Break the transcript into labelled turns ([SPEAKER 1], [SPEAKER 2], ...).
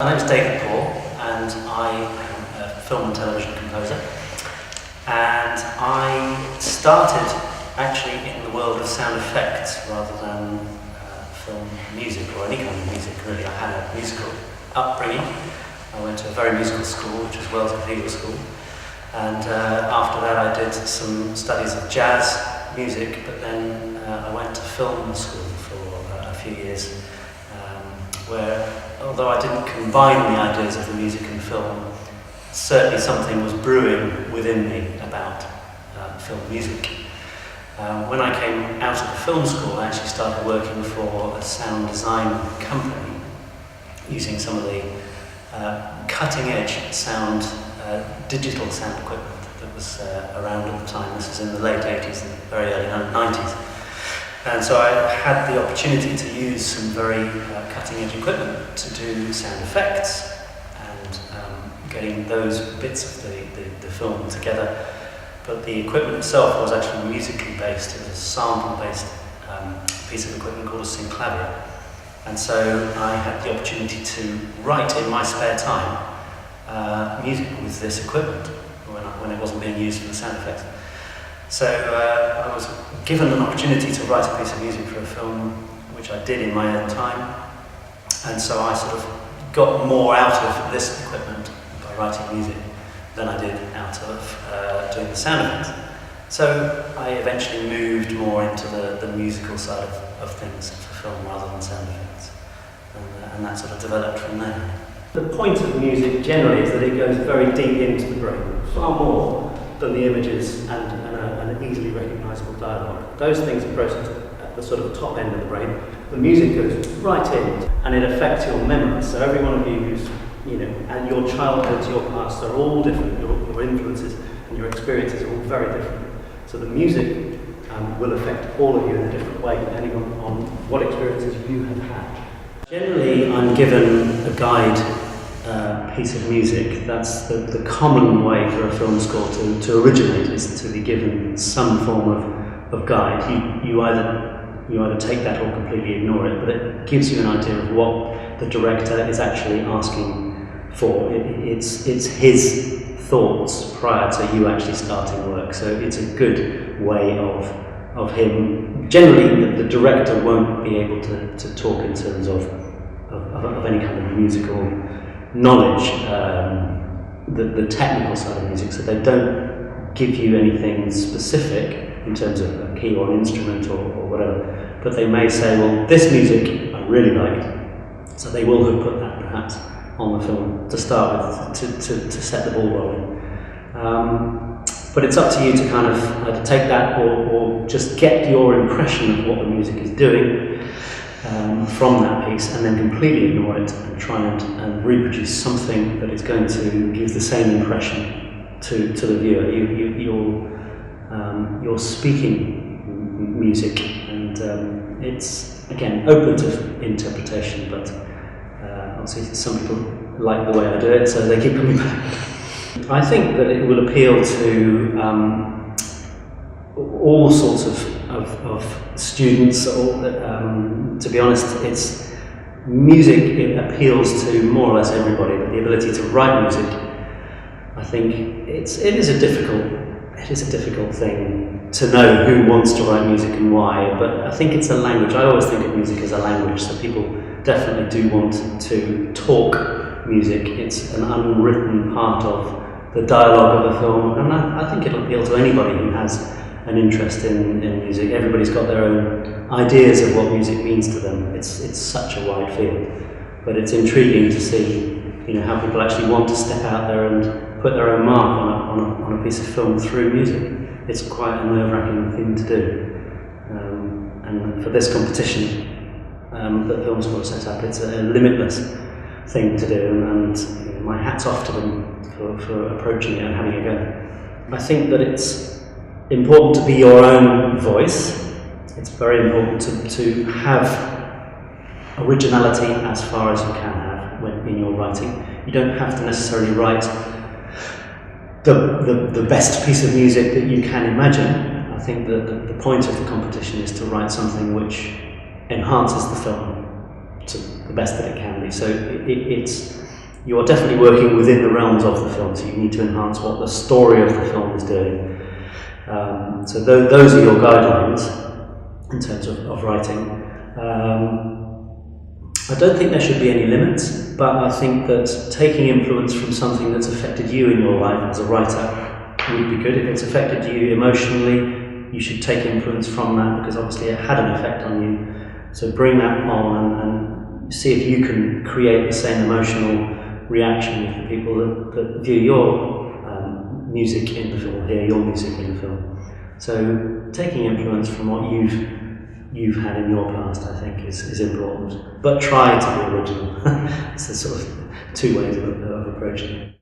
[SPEAKER 1] My name is David Poore, and I am a film and television composer. And I started actually in the world of sound effects rather than film music or any kind of music, really. I had a musical upbringing. I went to a very musical school, which was Wells Cathedral School. And after that I did some studies of jazz music, but then I went to film school for a few years, where, although I didn't combine the ideas of the music and film, certainly something was brewing within me about film music. When I came out of the film school, I actually started working for a sound design company, using some of the cutting-edge sound, digital sound equipment that was around at the time. This is in the late 80s and very early 90s. And so I had the opportunity to use some very cutting-edge equipment to do sound effects and getting those bits of the film together. But the equipment itself was actually musically based. It was a sample-based piece of equipment called a synclavier. And so I had the opportunity to write in my spare time music with this equipment when it wasn't being used for the sound effects. So I was given an opportunity to write a piece of music for a film, which I did in my own time. And so I sort of got more out of this equipment by writing music than I did out of doing the sound effects. So I eventually moved more into the musical side of things for film rather than sound effects. And that sort of developed from there. The point of music generally is that it goes very deep into the brain, far more than the images and an easily recognisable dialogue. Those things are processed at the sort of top end of the brain. The music goes right in, and it affects your memories. So every one of you who's, and your childhoods, your past are all different. Your influences and your experiences are all very different. So the music will affect all of you in a different way, depending on what experiences you have had. Generally, I'm given a guide piece of music. That's the common way for a film score to originate, is to be given some form of guide. You either take that or completely ignore it, but it gives you an idea of what the director is actually asking for. It's his thoughts prior to you actually starting work, so it's a good way of him. Generally, the director won't be able to talk in terms of any kind of musical knowledge, the technical side of music, so they don't give you anything specific in terms of a key or an instrument or whatever, but they may say, well, this music I really liked, so they will have put that perhaps on the film to start with, to set the ball rolling. But it's up to you to kind of either take that or just get your impression of what the music is doing from that piece, and then completely ignore it and try and reproduce something that is going to give the same impression to the viewer. You're speaking music, and it's again open to interpretation, but obviously some people like the way I do it, so they keep coming back. I think that it will appeal to all sorts of students, or to be honest, it's music. It appeals to more or less everybody, but the ability to write music, I think it is a difficult thing to know who wants to write music and why. But I think it's a language. I always think of music as a language, so people definitely do want to talk music. It's an unwritten part of the dialogue of a film, and I think it'll appeal to anybody who has an interest in music. Everybody's got their own ideas of what music means to them. It's such a wide field, but it's intriguing to see how people actually want to step out there and put their own mark on a piece of film through music. It's quite a nerve-wracking thing to do, and for this competition that Filmscore set up, it's a limitless thing to do, and my hat's off to them for approaching it and having a go. I think that it's important to be your own voice. It's very important to have originality as far as you can have in your writing. You don't have to necessarily write the best piece of music that you can imagine. I think that the point of the competition is to write something which enhances the film to the best that it can be. So it's you are definitely working within the realms of the film, so you need to enhance what the story of the film is doing. So those are your guidelines in terms of writing. I don't think there should be any limits, but I think that taking influence from something that's affected you in your life as a writer would be good. If it's affected you emotionally, you should take influence from that, because obviously it had an effect on you. So bring that on and see if you can create the same emotional reaction with the people that view your music in the film, hear your music in the film. So taking influence from what you've had in your past, I think, is important. But try to be original. It's the sort of two ways of approaching it.